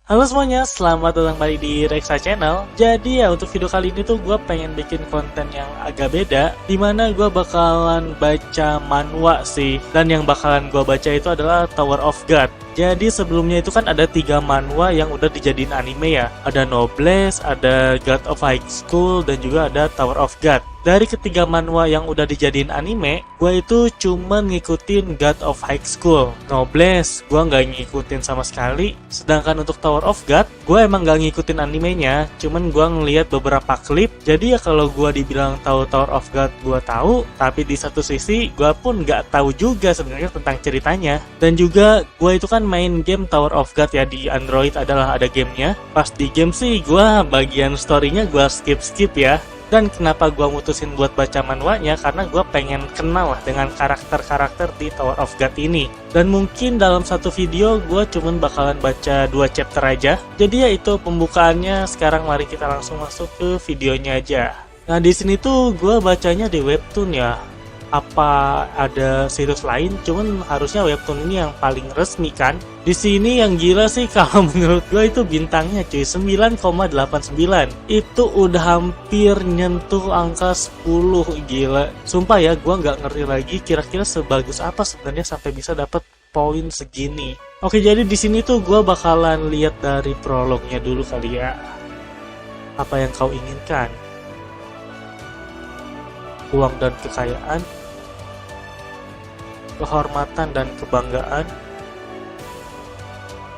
Halo semuanya, selamat datang kembali di Rexa Channel. Jadi ya untuk video kali ini tuh gue pengen bikin konten yang agak beda, dimana gue bakalan baca manhwa sih. Dan yang bakalan gue baca itu adalah Tower of God. Jadi sebelumnya itu kan ada 3 manhwa yang udah dijadiin anime ya. Ada Noblesse, ada God of High School, dan juga ada Tower of God. Dari ketiga manhwa yang udah dijadiin anime, gue itu cuma ngikutin God of High School. Noblesse, gue nggak ngikutin sama sekali. Sedangkan untuk Tower of God, gue emang nggak ngikutin animenya, cuman gue ngeliat beberapa klip. Jadi ya kalau gue dibilang tahu Tower of God, gue tahu. Tapi di satu sisi, gue pun nggak tahu juga sebenarnya tentang ceritanya. Dan juga gue itu kan main game Tower of God ya di Android adalah ada gamenya. Pas di game sih, gue bagian storynya gue skip ya. Dan kenapa gue mutusin buat baca manhwanya, karena gue pengen kenal lah dengan karakter-karakter di Tower of God ini. Dan mungkin dalam satu video gue cuman bakalan baca 2 chapter aja. Jadi ya itu pembukaannya, sekarang mari kita langsung masuk ke videonya aja. Nah di sini tuh gue bacanya di webtoon ya. Apa ada situs lain? Cuman harusnya webtoon ini yang paling resmi kan. Di sini yang gila sih kalau menurut gue itu bintangnya cuy 9,89. Itu udah hampir nyentuh angka 10, gila. Sumpah ya, gue nggak ngerti lagi kira-kira sebagus apa sebenarnya sampai bisa dapat poin segini. Oke, jadi di sini tuh gue bakalan lihat dari prolognya dulu kali ya. Apa yang kau inginkan? Uang dan kekayaan, kehormatan dan kebanggaan,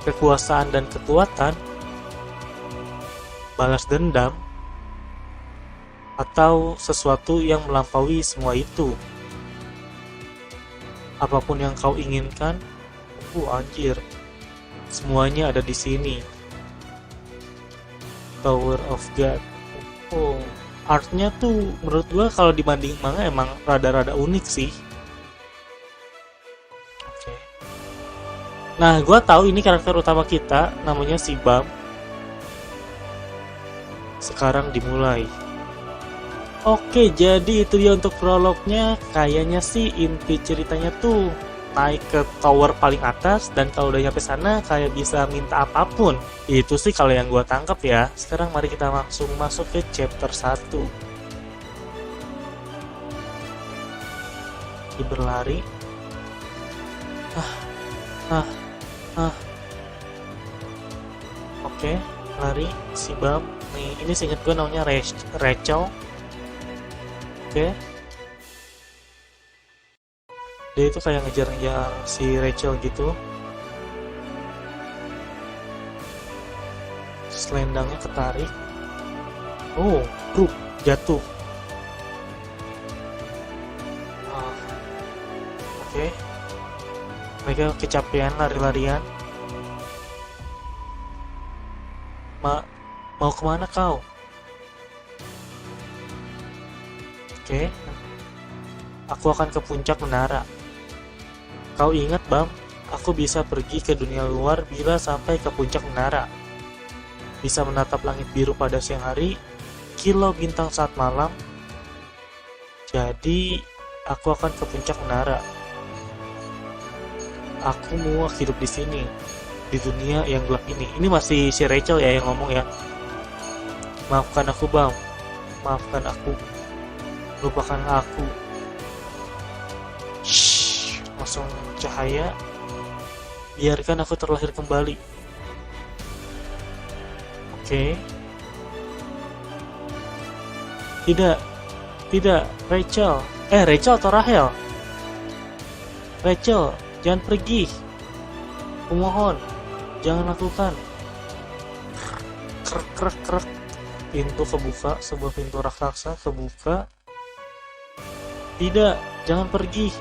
kekuasaan dan kekuatan, balas dendam, atau sesuatu yang melampaui semua itu. Apapun yang kau inginkan, anjir, semuanya ada di sini. Tower of God. Artnya tuh menurut gua kalau dibanding manga emang rada-rada unik sih. Oke. Nah, gua tahu ini karakter utama kita, namanya si Bam. Sekarang dimulai. Oke, jadi itu dia untuk prolognya. Kayaknya sih inti ceritanya tuh naik ke tower paling atas, dan kalau udah nyampe sana kayak bisa minta apapun. Itu sih kalau yang gua tangkap ya. Sekarang mari kita langsung masuk ke chapter 1. Berlari. Oke, lari si Bam. Nih, ini seinget gue namanya Rachel. Oke. Dia itu kayak ngejar-ngejar si Rachel gitu. Selendangnya ketarik. Oh, grup jatuh. Oke. Mereka kecapean lari-larian. Mau kemana kau? Oke. Aku akan ke puncak menara. Kau ingat, Bam? Aku bisa pergi ke dunia luar bila sampai ke puncak menara. Bisa menatap langit biru pada siang hari, kilau bintang saat malam. Jadi, aku akan ke puncak menara. Aku mau hidup di sini, di dunia yang gelap ini. Ini masih si Rachel ya yang ngomong ya. Maafkan aku, Bam. Maafkan aku. Lupakan aku. Shh, langsung cahaya. Biarkan aku terlahir kembali. Oke. Tidak, Rachel. Rachel atau Rahel? Rachel, jangan pergi. Kumohon, jangan lakukan. Krek. Pintu kebuka, sebuah pintu raksasa kebuka. Tidak, jangan pergi.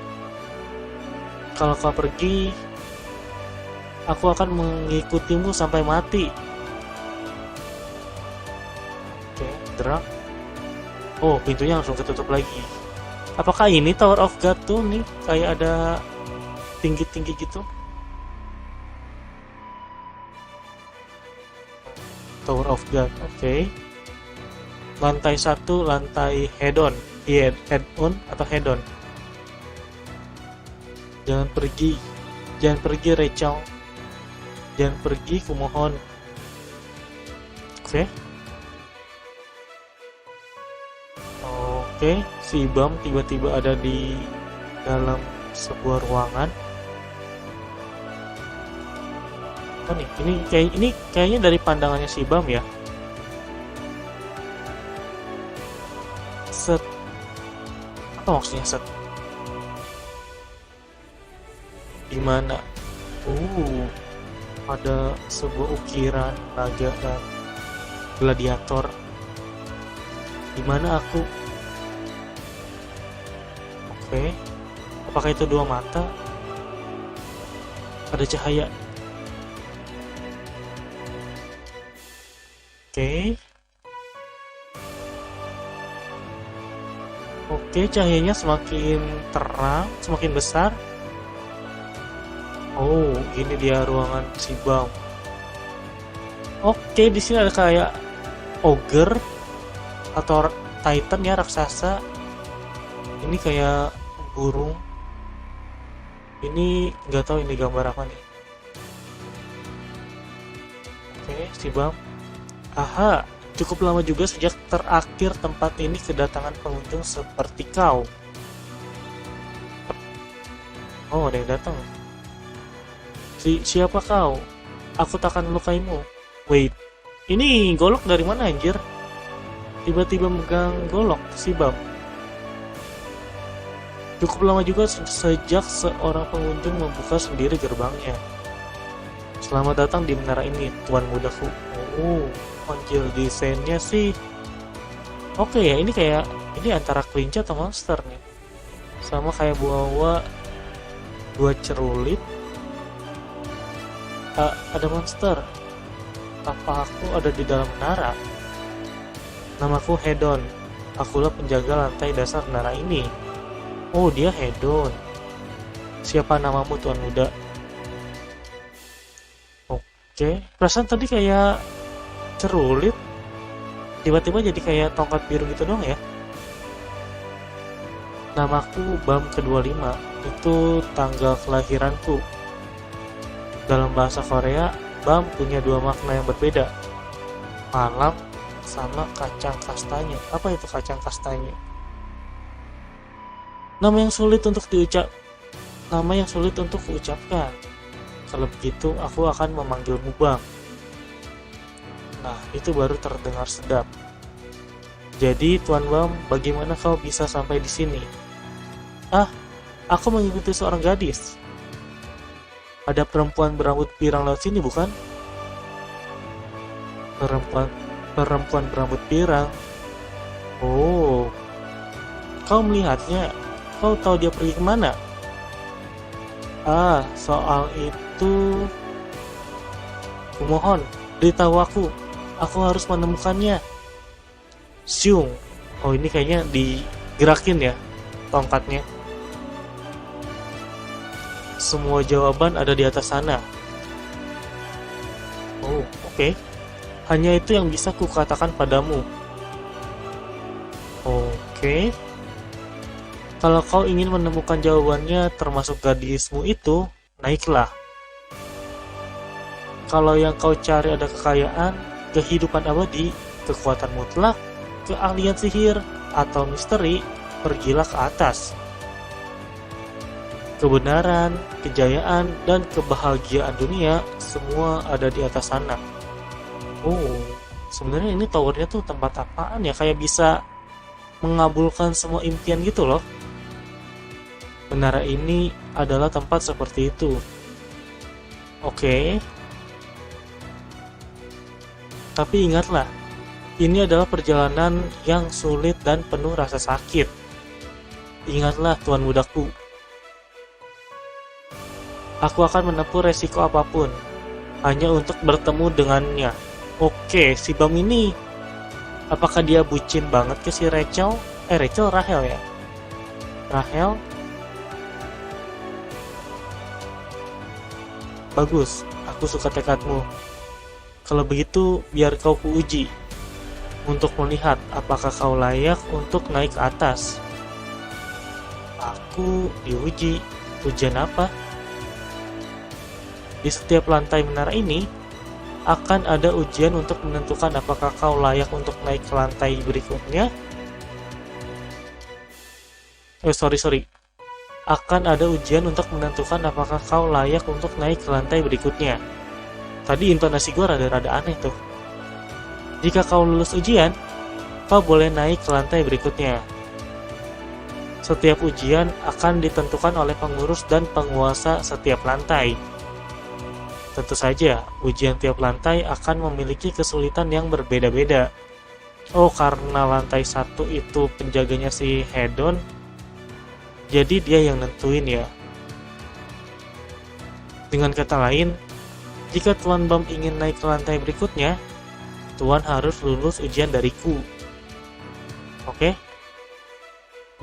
Kalau kau pergi, aku akan mengikutimu sampai mati. Oke, drag. Oh, pintunya langsung ketutup lagi. Apakah ini Tower of God tuh nih? Kayak ada tinggi-tinggi gitu. Tower of God, oke. Lantai 1, lantai head-on. Head-on atau head-on. Jangan pergi Rachel. Jangan pergi, kumohon. Oke. Oke, si Bam tiba-tiba ada di dalam sebuah ruangan. Oh nih, ini kayaknya dari pandangannya si Bam ya. Set. Apa maksudnya set? Gimana? Ada sebuah ukiran naga dan gladiator. Dimana aku? Oke. Apakah itu dua mata? Ada cahaya. Oke. Oke, cahayanya semakin terang, semakin besar. Oh, ini dia ruangan si Bam. Oke, di sini ada kayak ogre atau titan ya, raksasa. Ini kayak burung. Ini nggak tahu ini gambar apa nih. Oke, si Bam. Aha, cukup lama juga sejak terakhir tempat ini kedatangan pengunjung seperti kau. Oh, ada yang datang. Siapa kau? Aku takkan melukaimu. Wait, ini golok dari mana anjir? Tiba-tiba megang golok si Bam. Cukup lama juga sejak seorang pengunjung membuka sendiri gerbangnya. Selamat datang di menara ini, tuan mudaku. Oh, anjir, desainnya sih. Oke ya, ini antara kelinci atau monster nih. Sama kayak bawa dua cerulit. Ada monster. Apa aku ada di dalam menara? Namaku Hedon. Akulah penjaga lantai dasar menara ini. Oh, dia Hedon. Siapa namamu, tuan muda? Oke, perasaan tadi kayak cerulit. Tiba-tiba jadi kayak tongkat biru gitu dong ya. Namaku Bam ke-25. Itu tanggal kelahiranku. Dalam bahasa Korea, Bam punya dua makna yang berbeda. Malam sama kacang kastanya. Apa itu kacang kastanya? Nama yang sulit untuk diucapkan. Kalau begitu, aku akan memanggilmu Bam. Nah, itu baru terdengar sedap. Jadi, Tuan Bam, bagaimana kau bisa sampai di sini? Aku mengikuti seorang gadis. Ada perempuan berambut pirang lewat sini, bukan? Perempuan berambut pirang. Oh, kau melihatnya. Kau tahu dia pergi kemana? Soal itu, kumohon, beritahu aku. Aku harus menemukannya. Siung. Oh, ini kayaknya digerakin ya tongkatnya. Semua jawaban ada di atas sana. Oh, oke. Hanya itu yang bisa kukatakan padamu. Oke. Kalau kau ingin menemukan jawabannya termasuk gadismu itu, naiklah. Kalau yang kau cari ada kekayaan, kehidupan abadi, kekuatan mutlak, keahlian sihir, atau misteri, pergilah ke atas. Kebenaran, kejayaan, dan kebahagiaan dunia semua ada di atas sana. Oh, sebenarnya ini towernya tuh tempat apaan ya? Kayak bisa mengabulkan semua impian gitu loh. Menara ini adalah tempat seperti itu. Oke. Tapi ingatlah, ini adalah perjalanan yang sulit dan penuh rasa sakit. Ingatlah, tuan mudaku. Aku akan menempuh resiko apapun, hanya untuk bertemu dengannya. Oke, si Bam ini, apakah dia bucin banget ke si Rachel? Rachel ya? Rahel? Bagus, aku suka tekadmu. Kalau begitu, biar kau kuuji, untuk melihat apakah kau layak untuk naik ke atas. Aku diuji. Ujian apa? Di setiap lantai menara ini, akan ada ujian untuk menentukan apakah kau layak untuk naik ke lantai berikutnya. Sorry. Akan ada ujian untuk menentukan apakah kau layak untuk naik ke lantai berikutnya. Tadi intonasi gue rada-rada aneh tuh. Jika kau lulus ujian, kau boleh naik ke lantai berikutnya. Setiap ujian akan ditentukan oleh pengurus dan penguasa setiap lantai. Tentu saja, ujian tiap lantai akan memiliki kesulitan yang berbeda-beda. Oh, karena lantai 1 itu penjaganya si Hedon, jadi dia yang nentuin ya. Dengan kata lain, jika Tuan Bam ingin naik ke lantai berikutnya, Tuan harus lulus ujian dariku. Oke?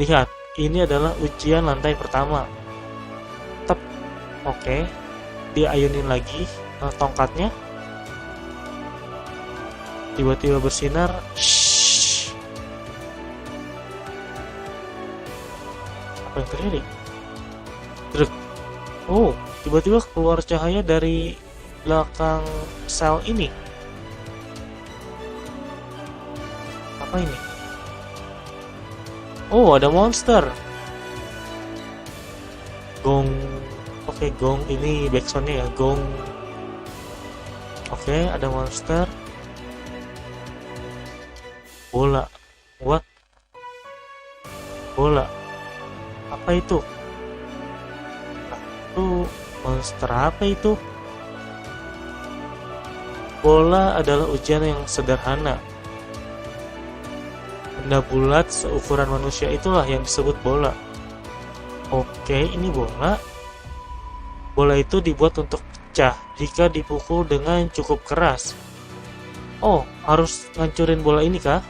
Lihat, ini adalah ujian lantai pertama. Tep. Oke. Diayunin lagi tongkatnya. Tiba-tiba bersinar. Shhh. Apa yang terjadi? Druk. Oh, tiba-tiba keluar cahaya dari belakang sel ini. Apa ini? Oh, ada monster. Gong. Oke, gong ini backsoundnya ya, gong. Oke, ada monster. Bola. What? Bola. Apa itu? Itu monster apa itu? Bola adalah ujian yang sederhana. Benda bulat seukuran manusia itulah yang disebut bola. Oke, ini bola. Bola itu dibuat untuk pecah jika dipukul dengan cukup keras. Oh, harus ngancurin bola ini kah?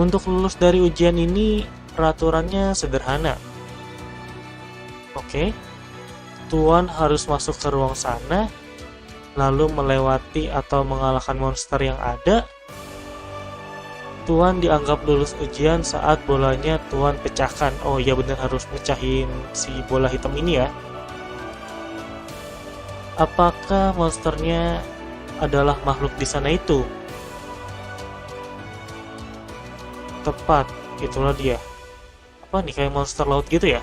Untuk lulus dari ujian ini, peraturannya sederhana. Oke, Tuan harus masuk ke ruang sana, lalu melewati atau mengalahkan monster yang ada. Tuan dianggap lulus ujian saat bolanya Tuan pecahkan. Oh iya benar, harus pecahin si bola hitam ini ya. Apakah monsternya adalah makhluk di sana itu? Tepat, itulah dia. Apa nih, kayak monster laut gitu ya?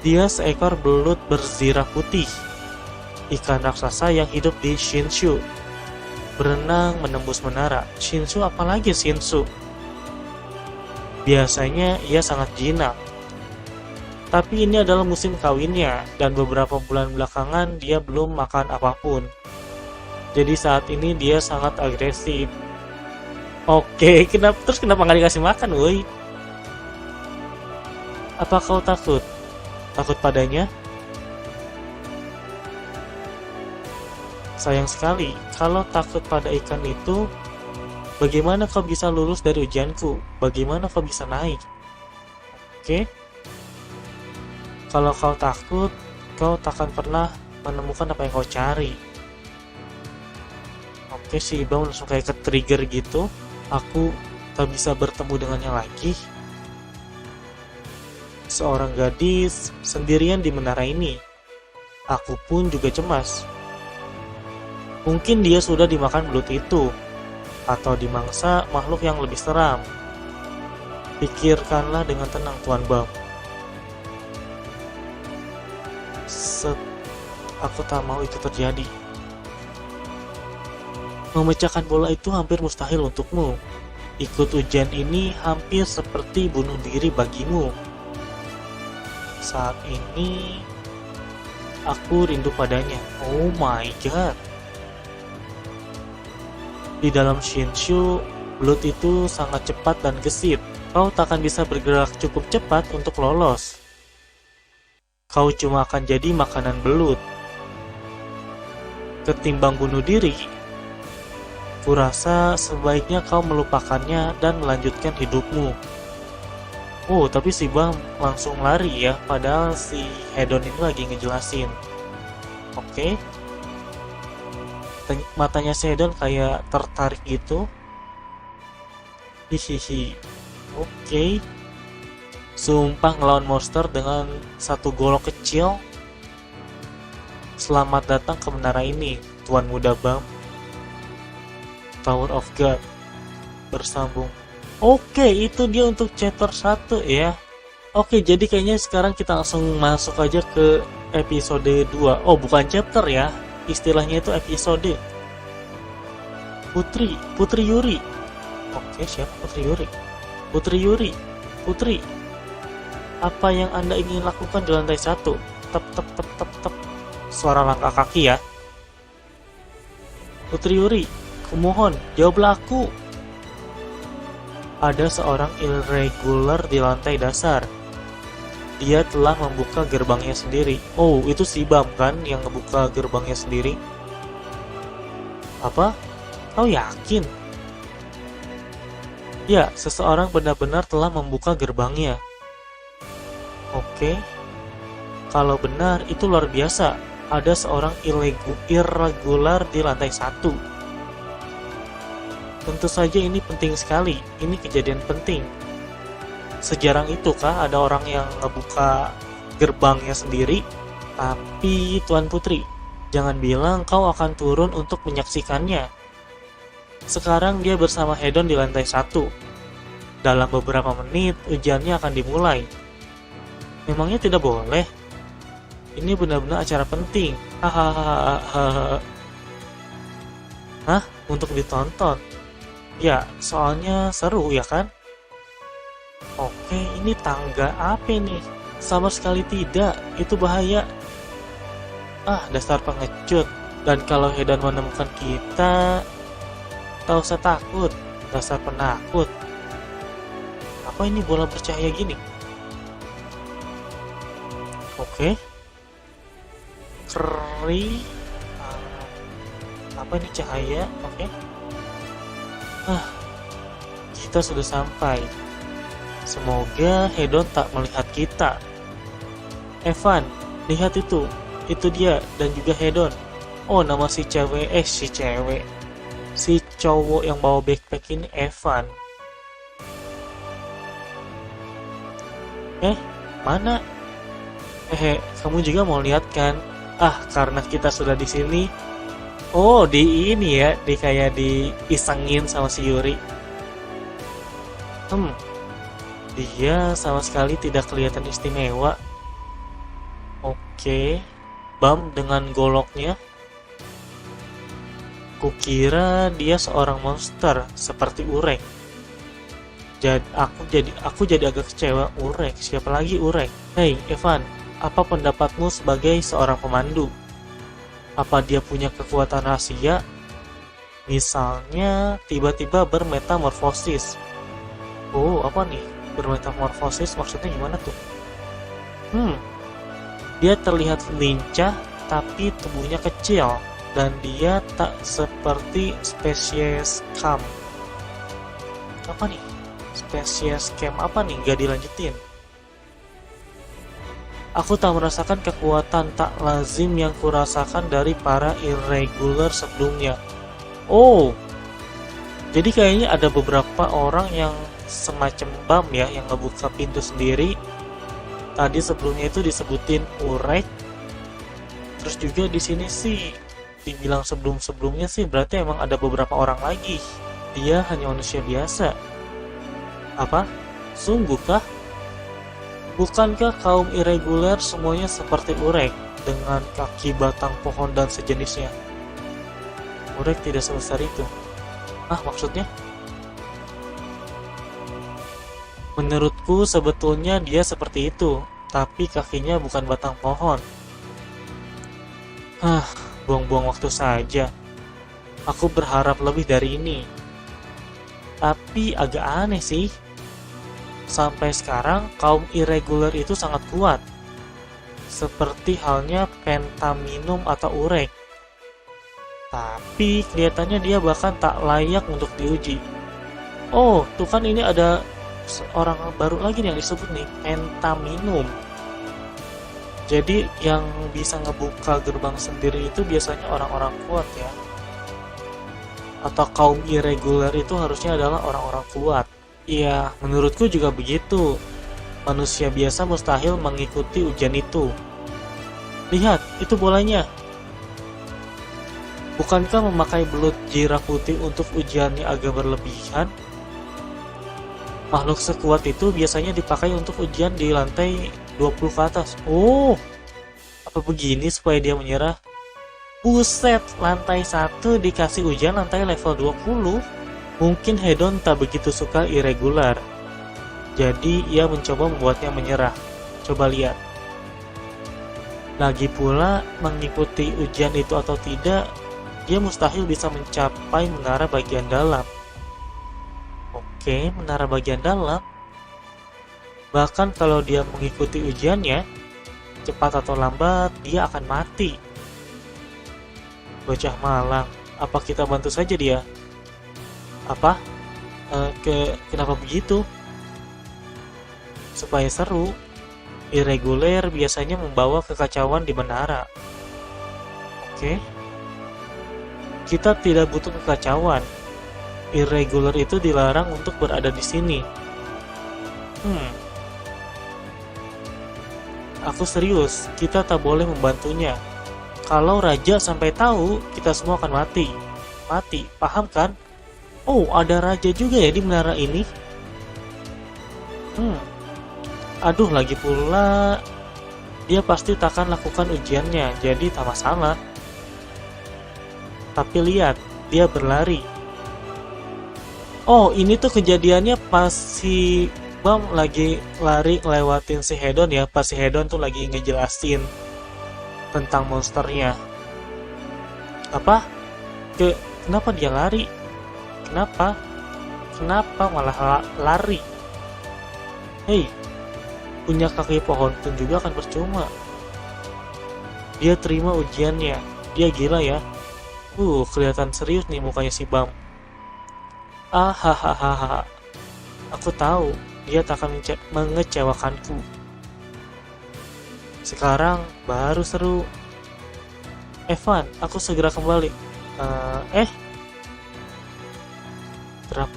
Dia seekor belut berzirah putih, ikan raksasa yang hidup di Shinshu. Berenang menembus menara. Shinshu apalagi Shinshu? Biasanya ia sangat jinak. Tapi ini adalah musim kawinnya, dan beberapa bulan belakangan dia belum makan apapun. Jadi saat ini dia sangat agresif. Oke, kenapa nggak dikasih makan, woi? Apa kau takut? Takut padanya? Sayang sekali, kalau takut pada ikan itu, bagaimana kau bisa lulus dari ujianku? Bagaimana kau bisa naik? Oke? Kalau kau takut, kau takkan pernah menemukan apa yang kau cari. Oke, si Bang langsung kayak ke-trigger gitu. Aku tak bisa bertemu dengannya lagi. Seorang gadis sendirian di menara ini. Aku pun juga cemas. Mungkin dia sudah dimakan belut itu, atau dimangsa makhluk yang lebih seram. Pikirkanlah dengan tenang, Tuan Bam. Aku tak mau itu terjadi. Memecahkan bola itu hampir mustahil untukmu. Ikut ujian ini hampir seperti bunuh diri bagimu. Saat ini, aku rindu padanya. Oh my god. Di dalam Shinshu, belut itu sangat cepat dan gesit. Kau takkan bisa bergerak cukup cepat untuk lolos. Kau cuma akan jadi makanan belut. Ketimbang bunuh diri, kurasa sebaiknya kau melupakannya dan melanjutkan hidupmu. Oh, tapi si Bam langsung lari ya, padahal si Hedon ini lagi ngejelasin. Oke. Matanya si Hedon kayak tertarik gitu. Hihihi. Oke. Sumpah ngelawan monster dengan satu golok kecil. Selamat datang ke menara ini, Tuan Muda Bam. Tower of God bersambung. Oke, itu dia untuk chapter 1 ya. Oke, jadi kayaknya sekarang kita langsung masuk aja ke episode 2. Oh, bukan chapter ya. Istilahnya itu episode. Putri Yuri. Oke, siapa Putri Yuri? Putri. Apa yang Anda ingin lakukan di lantai 1? Tep. Suara langkah kaki ya. Putri Yuri, kumohon, jawablah aku. Ada seorang irregular di lantai dasar. Dia telah membuka gerbangnya sendiri. Oh, itu si Bam kan yang ngebuka gerbangnya sendiri. Apa? Kau yakin? Ya, seseorang benar-benar telah membuka gerbangnya. Oke. Kalau benar, itu luar biasa. Ada seorang irregular di lantai 1. Tentu saja ini penting sekali. Ini kejadian penting. Sejarang itu kah ada orang yang ngebuka gerbangnya sendiri? Tapi Tuan Putri, jangan bilang kau akan turun untuk menyaksikannya. Sekarang dia bersama Hedon di lantai 1. Dalam beberapa menit, ujiannya akan dimulai. Memangnya tidak boleh? Ini benar-benar acara penting. Hahaha. Hah? Untuk ditonton? Ya, soalnya seru ya kan? Oke, ini tangga apa nih? Sama sekali tidak, itu bahaya. Ah, dasar pengecut. Dan kalau Hedon menemukan kita, tak usah takut, dasar penakut. Apa ini bola bercahaya gini? Oke. Apa ini cahaya? Oke. Kita sudah sampai. Semoga Hedon tak melihat kita. Evan, lihat itu. Itu dia dan juga Hedon. Oh, nama si cewek. Si cowok yang bawa backpack ini Evan. Mana? Kamu juga mau lihat kan? Karena kita sudah di sini. Oh, di ini ya, kayak diisengin sama si Yuri. Dia sama sekali tidak kelihatan istimewa. Oke. Bam dengan goloknya. Kukira dia seorang monster seperti Urek. Aku jadi agak kecewa. Urek, siapa lagi Urek? Hei, Evan, apa pendapatmu sebagai seorang pemandu? Apa dia punya kekuatan rahasia? Misalnya tiba-tiba bermetamorfosis. Oh, apa nih? Bermetamorfosis maksudnya gimana tuh? Dia terlihat lincah tapi tubuhnya kecil dan dia tak seperti spesies Cam. Apa nih? Spesies Cam apa nih? Gak dilanjutin. Aku tak merasakan kekuatan tak lazim yang kurasakan dari para irregular sebelumnya. Oh, jadi kayaknya ada beberapa orang yang semacam Bam ya, yang ngebuka pintu sendiri. Tadi sebelumnya itu disebutin Urek. Terus juga di sini sih dibilang sebelumnya sih berarti emang ada beberapa orang lagi. Dia hanya manusia biasa. Apa? Sungguhkah? Bukankah kaum irregular semuanya seperti Urek dengan kaki batang pohon dan sejenisnya? Urek tidak sebesar itu. Maksudnya? Menurutku sebetulnya dia seperti itu, tapi kakinya bukan batang pohon. Buang-buang waktu saja. Aku berharap lebih dari ini. Tapi agak aneh sih. Sampai sekarang kaum irregular itu sangat kuat. Seperti halnya Pentaminum atau Urek. Tapi kelihatannya dia bahkan tak layak untuk diuji. Oh, tuh kan ini ada orang baru lagi nih yang disebut nih, Pentaminum. Jadi yang bisa ngebuka gerbang sendiri itu biasanya orang-orang kuat ya. Atau kaum irregular itu harusnya adalah orang-orang kuat. Iya, menurutku juga begitu. Manusia biasa mustahil mengikuti ujian itu. Lihat, itu bolanya. Bukankah memakai belut jirah putih untuk ujiannya agak berlebihan? Makhluk sekuat itu biasanya dipakai untuk ujian di lantai 20 ke atas. Oh, apa begini supaya dia menyerah? Buset, lantai 1 dikasih ujian lantai level 20. Mungkin Hedon tak begitu suka irregular. Jadi ia mencoba membuatnya menyerah. Coba lihat. Lagi pula, mengikuti ujian itu atau tidak, dia mustahil bisa mencapai menara bagian dalam. Oke, menara bagian dalam. Bahkan kalau dia mengikuti ujiannya, cepat atau lambat dia akan mati. Bocah malang, apa kita bantu saja dia? Apa? Kenapa begitu? Supaya seru, irregular biasanya membawa kekacauan di menara. Oke. Kita tidak butuh kekacauan. Irregular itu dilarang untuk berada di sini. Aku serius, kita tak boleh membantunya. Kalau raja sampai tahu, kita semua akan mati. Mati, paham kan? Oh, ada raja juga ya di menara ini. Aduh, lagi pula dia pasti takkan lakukan ujiannya, jadi tak masalah. Tapi lihat, dia berlari. Oh, ini tuh kejadiannya pas si Bam lagi lari ngelewatin si Hedon ya. Pas si Hedon tuh lagi ngejelasin tentang monsternya. Apa? Kenapa dia lari? Kenapa malah lari? Hei, punya kaki pohon pun juga akan percuma. Dia terima ujiannya. Dia gila ya. Kelihatan serius nih mukanya si Bam. Hahaha. Aku tahu dia tak akan mengecewakanku. Sekarang baru seru. Evan, aku segera kembali. Drap.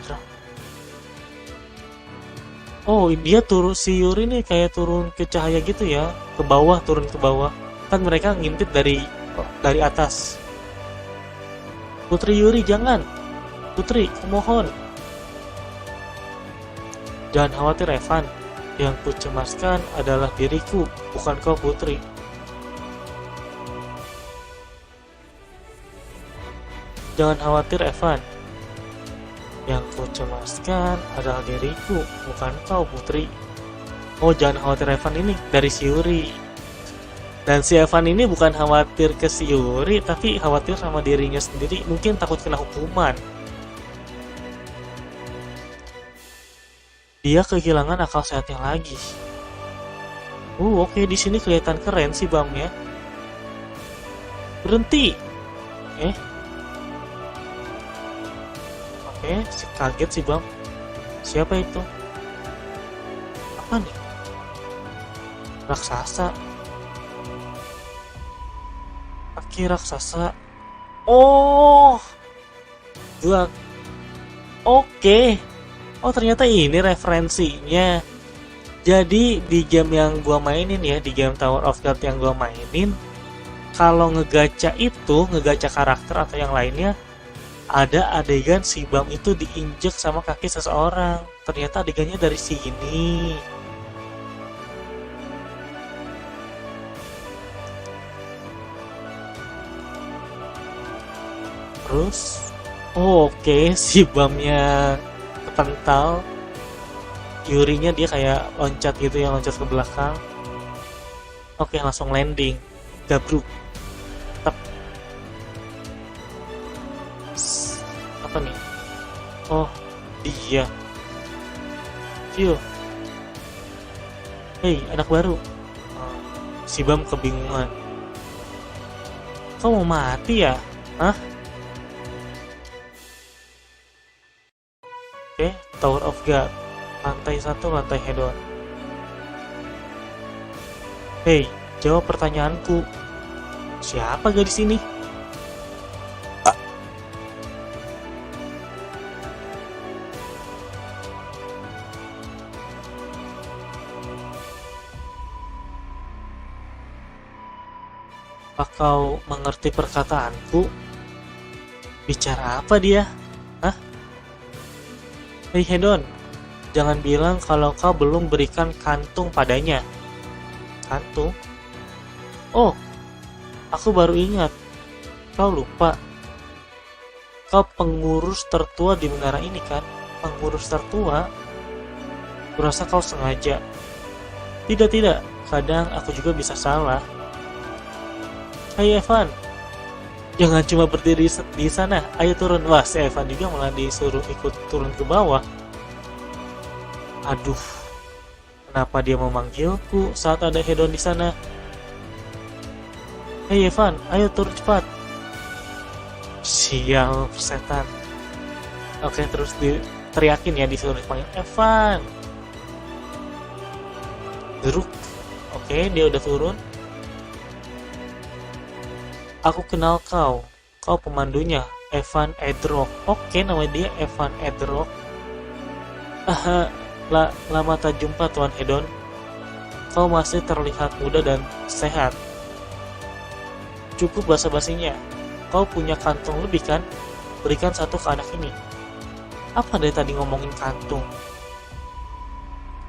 Oh, dia turun, si Yuri nih kayak turun ke cahaya gitu ya, ke bawah, turun ke bawah. Kan mereka ngintip dari atas. Putri Yuri, jangan. Putri, kumohon. Jangan khawatir, Evan. Yang ku cemaskan adalah diriku, bukan kau, Putri. Jangan khawatir, Evan. Yang ku cemaskan adalah diriku, bukan kau, Putri. Oh, jangan khawatir, Evan ini dari si Yuri. Dan si Evan ini bukan khawatir ke si Yuri, tapi khawatir sama dirinya sendiri. Mungkin takut kena hukuman. Dia kehilangan akal sehatnya lagi. Oke, di sini kelihatan keren sih Bamnya. Berhenti. Oke, kaget sih Bam. Siapa itu? Apa nih? Raksasa. Kaki raksasa. Oh, gua. Oke. Oh, ternyata ini referensinya. Jadi di game yang gua mainin ya, di game Tower of God yang gua mainin, kalau ngegacha karakter atau yang lainnya, ada adegan si Bam itu diinjek sama kaki seseorang. Ternyata adegannya dari sini. Terus, oke, si Bamnya kepental. Yurinya dia kayak loncat gitu ya, loncat ke belakang. Oke, langsung landing. Gabruk. Tep. Apa nih? Oh, dia. View. Hei, anak baru. Si Bam kebingungan. Kau mau mati ya? Hah? Oke, Tower of God. Lantai 1, lantai Hedon. Hei, jawab pertanyaanku. Siapa gadis ini? Apa kau mengerti perkataanku? Bicara apa dia? Hah? Hei Hedon, jangan bilang kalau kau belum berikan kantung padanya. Kantung? Oh, aku baru ingat. Kau lupa. Kau pengurus tertua di menara ini kan? Pengurus tertua? Kurasa kau sengaja. Tidak. Kadang aku juga bisa salah. Hai Evan, jangan cuma berdiri di sana. Ayo turun. Wah, si Evan juga malah disuruh ikut turun ke bawah. Aduh, kenapa dia memanggilku saat ada Hedon di sana? Hei Evan, ayo turun cepat. Sial, setan. Oke, terus diteriakin ya, disuruh panggil Evan. Geruk. Oke, dia udah turun. Aku kenal kau. Kau pemandunya, Evan Edrock. Oke, nama dia Evan Edrock. Lama tak jumpa Tuan Hedon. Kau masih terlihat muda dan sehat. Cukup basa-basinya. Kau punya kantung lebih kan? Berikan satu ke anak ini. Apa dari tadi ngomongin kantung?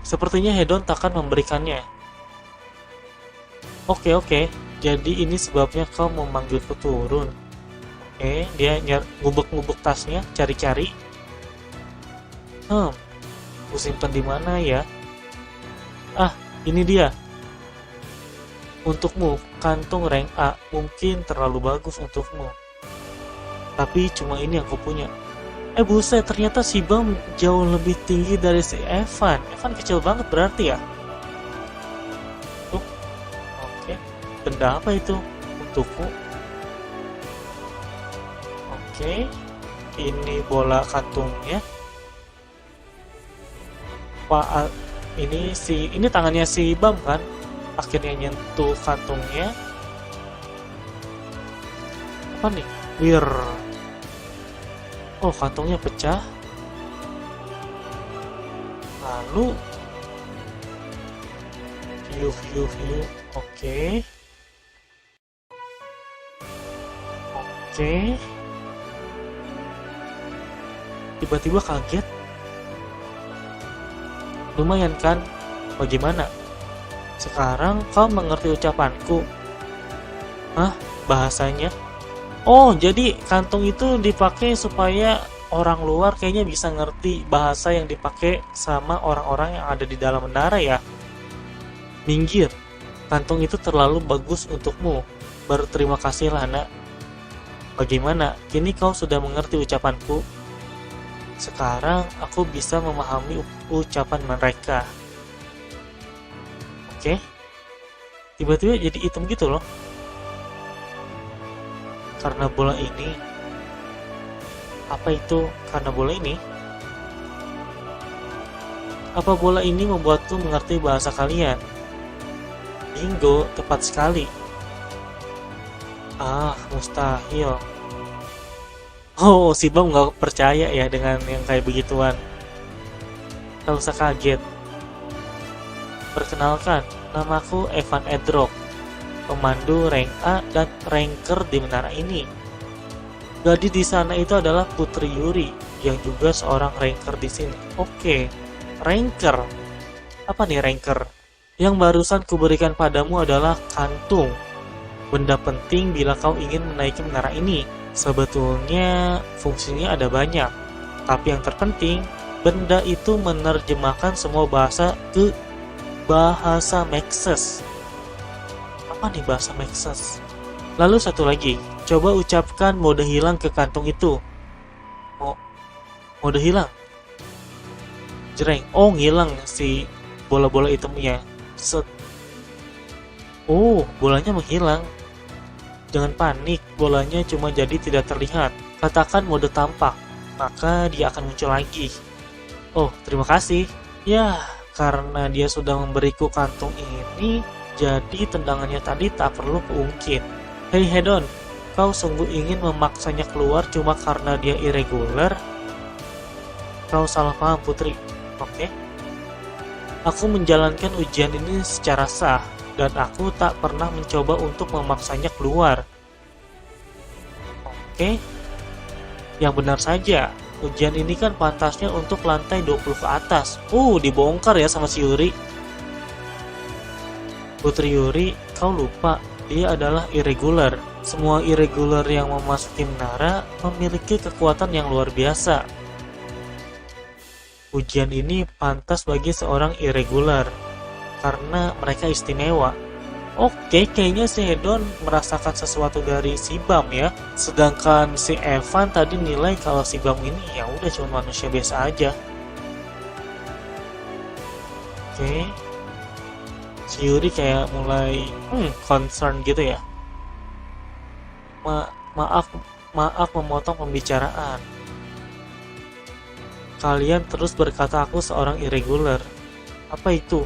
Sepertinya Hedon takkan memberikannya. Oke. Jadi ini sebabnya kau memanggilku turun. Oke, dia ngubek-ngubek tasnya, cari-cari. Ku simpan di mana ya? Ah, ini dia. Untukmu, kantung rank A mungkin terlalu bagus untukmu. Tapi cuma ini yang ku punya. Buset, ternyata si Bam jauh lebih tinggi dari si Evan. Evan kecil banget berarti ya? Tuh, oke. Benda apa itu? Untukmu. Oke. Ini bola kantungnya. Pak, ini tangannya si Bam kan? Akhirnya nyentuh kantungnya. Apa nih? Wir. Oh, kantungnya pecah. Lalu Oke. Tiba-tiba kaget. Lumayan kan? Bagaimana? Sekarang kau mengerti ucapanku. Hah? Bahasanya? Oh, jadi kantung itu dipakai supaya orang luar kayaknya bisa ngerti bahasa yang dipakai sama orang-orang yang ada di dalam menara ya. Minggir, kantung itu terlalu bagus untukmu. Berterima kasih lah, nak. Bagaimana? Kini kau sudah mengerti ucapanku. Sekarang aku bisa memahami ucapan mereka. Oke. Tiba-tiba jadi hitam gitu loh. Karena bola ini. Apa itu karena bola ini? Apa bola ini membuatku mengerti bahasa kalian? Bingo, tepat sekali. Ah, mustahil. Oh, si Bam nggak percaya ya dengan yang kayak begituan. Tak usah kaget. Perkenalkan, namaku Evan Edrock, pemandu rank A dan ranker di menara ini. Gadis di sana itu adalah Putri Yuri, yang juga seorang ranker di sini. Oke, ranker. Apa nih ranker? Yang barusan kuberikan padamu adalah kantung. Benda penting bila kau ingin menaiki menara ini. Sebetulnya fungsinya ada banyak, tapi yang terpenting, benda itu menerjemahkan semua bahasa ke bahasa Mexes. Apa nih bahasa Mexes? Lalu satu lagi, coba ucapkan mode hilang ke kantung itu. Mode hilang. Jreng. Oh, ngilang si bola-bola hitamnya. Set. Oh, bolanya menghilang. Jangan panik, bolanya cuma jadi tidak terlihat. Katakan mode tampak, maka dia akan muncul lagi. Oh, terima kasih. Ya, karena dia sudah memberiku kantung ini, jadi tendangannya tadi tak perlu keungkit. Hei Hedon, kau sungguh ingin memaksanya keluar cuma karena dia irregular? Kau salah paham, Putri. Oke. Aku menjalankan ujian ini secara sah, dan aku tak pernah mencoba untuk memaksanya keluar. Oke. Yang benar saja, ujian ini kan pantasnya untuk lantai 20 ke atas. Dibongkar ya sama si Yuri. Putri Yuri, kau lupa, dia adalah irregular. Semua irregular yang memasuki menara memiliki kekuatan yang luar biasa. Ujian ini pantas bagi seorang irregular, karena mereka istimewa. Oke, kayaknya si Hedon merasakan sesuatu dari si Bam ya. Sedangkan si Evan tadi nilai kalau si Bam ini ya udah cuma manusia biasa aja. Oke. Si Yuri kayak mulai concern gitu ya. Maaf memotong pembicaraan. Kalian terus berkata aku seorang irregular. Apa itu?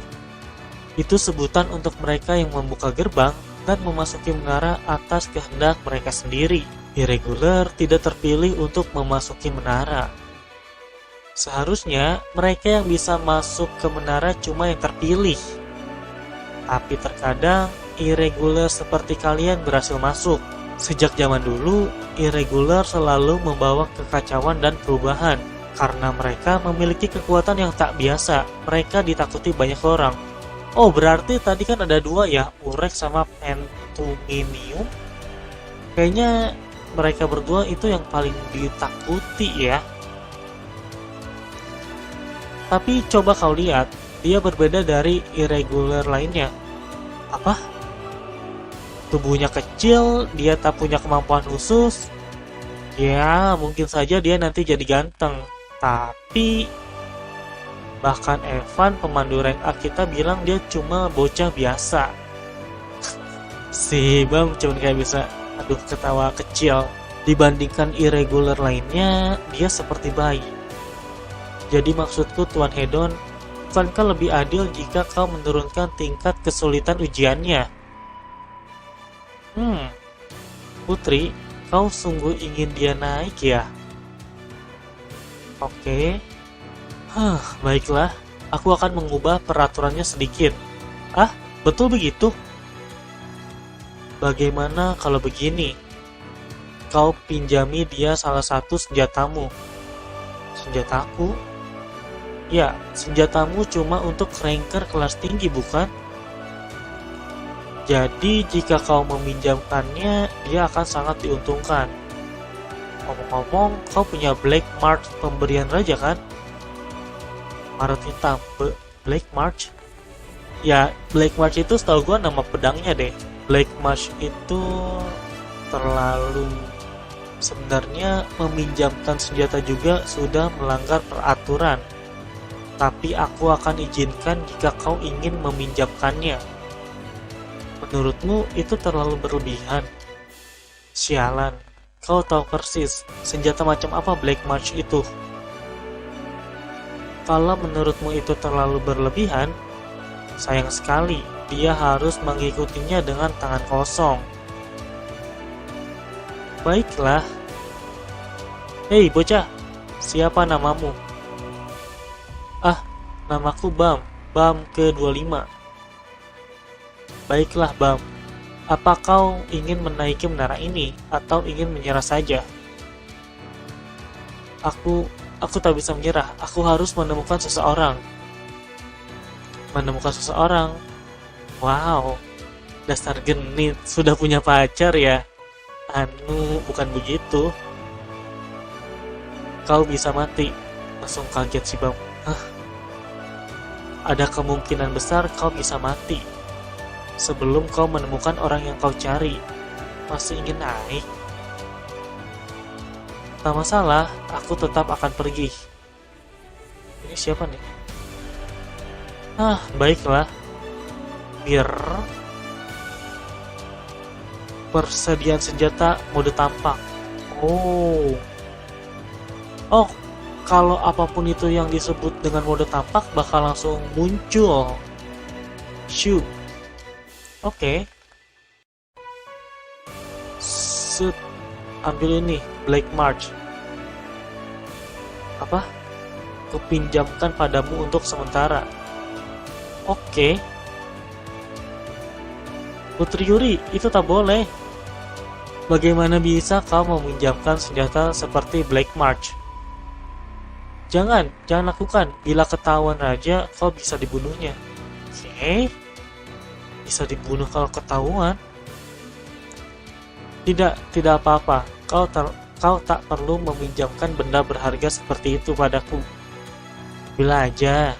Itu sebutan untuk mereka yang membuka gerbang dan memasuki menara atas kehendak mereka sendiri. Irregular tidak terpilih untuk memasuki menara. Seharusnya mereka yang bisa masuk ke menara cuma yang terpilih. Tapi terkadang irregular seperti kalian berhasil masuk. Sejak zaman dulu, irregular selalu membawa kekacauan dan perubahan. Karena mereka memiliki kekuatan yang tak biasa, mereka ditakuti banyak orang. Berarti tadi kan ada dua ya, Urex sama Pentuminium. Kayaknya mereka berdua itu yang paling ditakuti ya. Tapi coba kau lihat, dia berbeda dari irregular lainnya. Apa? Tubuhnya kecil, dia tak punya kemampuan khusus. Ya, mungkin saja dia nanti jadi ganteng. Tapi bahkan Evan, pemandu rank A kita bilang dia cuma bocah biasa. Si Bam cuma kayak bisa ketawa kecil. Dibandingkan irregular lainnya, dia seperti bayi. Jadi maksudku Tuan Hedon, bukankah lebih adil jika kau menurunkan tingkat kesulitan ujiannya? Putri, kau sungguh ingin dia naik ya? Oke. Baiklah, aku akan mengubah peraturannya sedikit. Betul begitu? Bagaimana kalau begini? Kau pinjami dia salah satu senjatamu. Senjataku? Ya, senjatamu cuma untuk ranker kelas tinggi, bukan? Jadi, jika kau meminjamkannya, dia akan sangat diuntungkan. Ngomong-ngomong, kau punya Black March pemberian raja kan? Maret hitam, Black March? Ya, Black March itu setahu gue nama pedangnya deh. Black March itu terlalu... Sebenarnya meminjamkan senjata juga sudah melanggar peraturan. Tapi aku akan izinkan jika kau ingin meminjamkannya. Menurutmu itu terlalu berlebihan? Sialan, kau tahu persis senjata macam apa Black March itu. Kalau menurutmu itu terlalu berlebihan, sayang sekali dia harus mengikutinya dengan tangan kosong. Baiklah. Hei bocah, siapa namamu? Namaku Bam, Bam ke-25. Baiklah Bam, apa kau ingin menaiki menara ini atau ingin menyerah saja? Aku tak bisa menyerah, aku harus menemukan seseorang. Menemukan seseorang? Wow, dasar genit, sudah punya pacar ya? Bukan begitu. Kau bisa mati. Langsung kaget si Bam. Ada kemungkinan besar kau bisa mati sebelum kau menemukan orang yang kau cari. Masih ingin naik? Tak masalah, aku tetap akan pergi. Ini siapa nih? Baiklah. Persediaan senjata mode tampak. Kalau apapun itu yang disebut dengan mode tampak bakal langsung muncul. Shoot. Oke. Ambil ini, Black March. Apa? Kupinjamkan padamu untuk sementara. Oke. Putri Yuri, itu tak boleh. Bagaimana bisa kau meminjamkan senjata seperti Black March? Jangan lakukan. Bila ketahuan raja, kau bisa dibunuhnya. Oke, bisa dibunuh kalau ketahuan. Tidak apa-apa. Kau tak perlu meminjamkan benda berharga seperti itu padaku. Bila aja.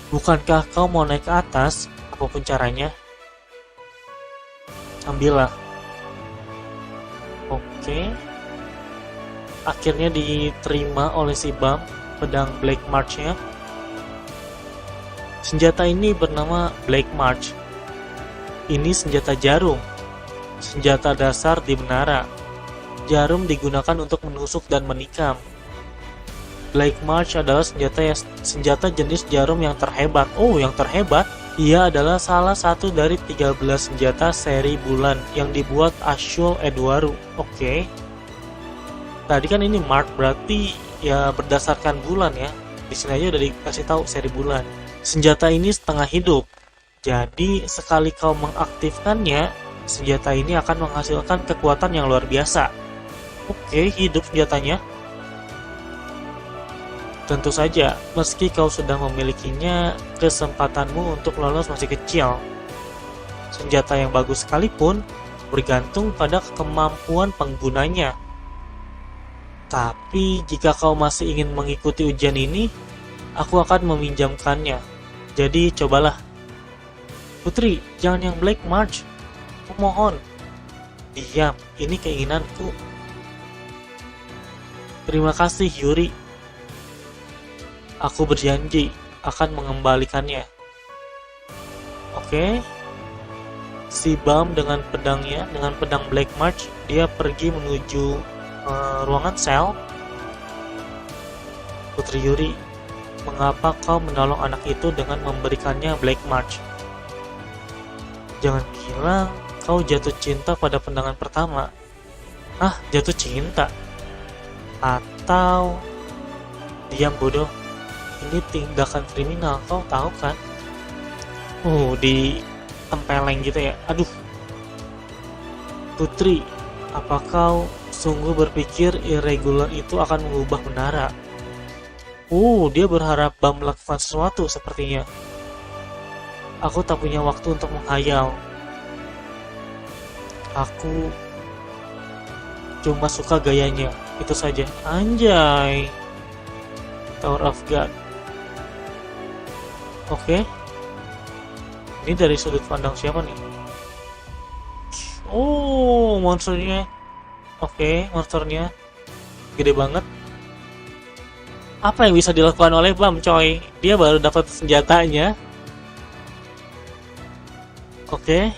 Bukankah kau mau naik ke atas? Apapun caranya. Ambillah. Oke. Akhirnya diterima oleh si Bam pedang Black March-nya. Senjata ini bernama Black March. Ini senjata jarum. Senjata dasar di menara. Jarum digunakan untuk menusuk dan menikam. Black March adalah senjata jenis jarum yang terhebat. Oh, yang terhebat? Ia adalah salah satu dari 13 senjata seri bulan yang dibuat Ashul Edwaru. Oke. Tadi kan ini Mark, berarti ya berdasarkan bulan ya. Di sini aja udah dikasih tahu seri bulan. Senjata ini setengah hidup. Jadi sekali kau mengaktifkannya, senjata ini akan menghasilkan kekuatan yang luar biasa. Oke, hidup senjatanya. Tentu saja, meski kau sudah memilikinya, kesempatanmu untuk lolos masih kecil. Senjata yang bagus sekalipun bergantung pada kemampuan penggunanya. Tapi jika kau masih ingin mengikuti ujian ini, aku akan meminjamkannya. Jadi cobalah. Putri, jangan yang Black March. Kumohon. Diam, ini keinginanku. Terima kasih, Yuri. Aku berjanji akan mengembalikannya. Oke. Si Bam dengan pedangnya, dengan pedang Black March, dia pergi menuju ruangan sel. Putri Yuri, mengapa kau menolong anak itu dengan memberikannya Black March? Jangan bilang kau jatuh cinta pada pandangan pertama. Ah, jatuh cinta? Atau... Diam bodoh. Ini tindakan kriminal, kau tahu kan? Ditempeleng gitu ya. Aduh. Putri, apa kau sungguh berpikir irregular itu akan mengubah menara? Dia berharap Bam melakukan sesuatu sepertinya. Aku tak punya waktu untuk menghayal. Aku cuma suka gayanya, itu saja. Anjay. Tower of God. Oke. Ini dari sudut pandang siapa nih? Oh, monsternya. Oke, monsternya gede banget. Apa yang bisa dilakukan oleh Bam, coy? Dia baru dapat senjatanya. Oke.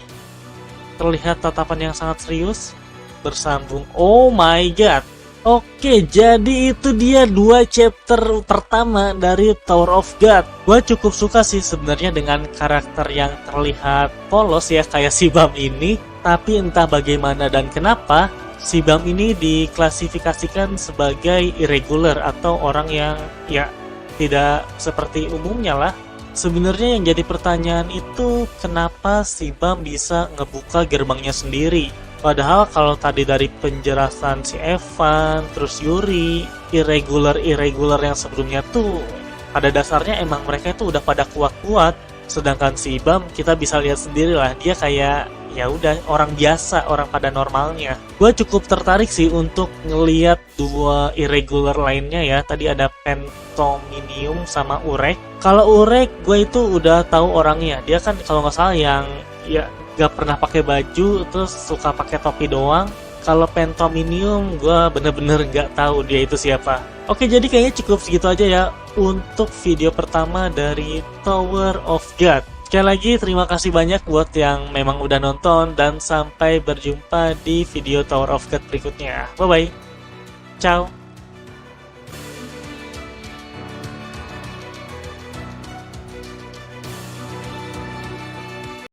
Terlihat tatapan yang sangat serius. Bersambung. Oh my god. Oke, jadi itu dia 2 chapter pertama dari Tower of God. Gua cukup suka sih sebenarnya dengan karakter yang terlihat polos ya, kayak si Bam ini. Tapi entah bagaimana dan kenapa, si Bam ini diklasifikasikan sebagai irregular atau orang yang ya tidak seperti umumnya lah. Sebenarnya yang jadi pertanyaan itu kenapa si Bam bisa ngebuka gerbangnya sendiri. Padahal kalau tadi dari penjelasan si Evan, terus Yuri, irregular yang sebelumnya tuh pada dasarnya emang mereka itu udah pada kuat-kuat. Sedangkan si Bam kita bisa lihat sendiri lah, dia kayak ya udah orang biasa, orang pada normalnya. Gue cukup tertarik sih untuk ngeliat 2 irregular lainnya ya. Tadi ada Pentominium sama Urek. Kalau Urek gue itu udah tahu orangnya. Dia kan kalau nggak salah yang ya gak pernah pakai baju, terus suka pakai topi doang. Kalau Pentominium gue bener-bener gak tahu dia itu siapa. Oke, jadi kayaknya cukup segitu aja ya untuk video pertama dari Tower of God. Sekali lagi terima kasih banyak buat yang memang udah nonton, dan sampai berjumpa di video Tower of God berikutnya. Bye bye. Ciao.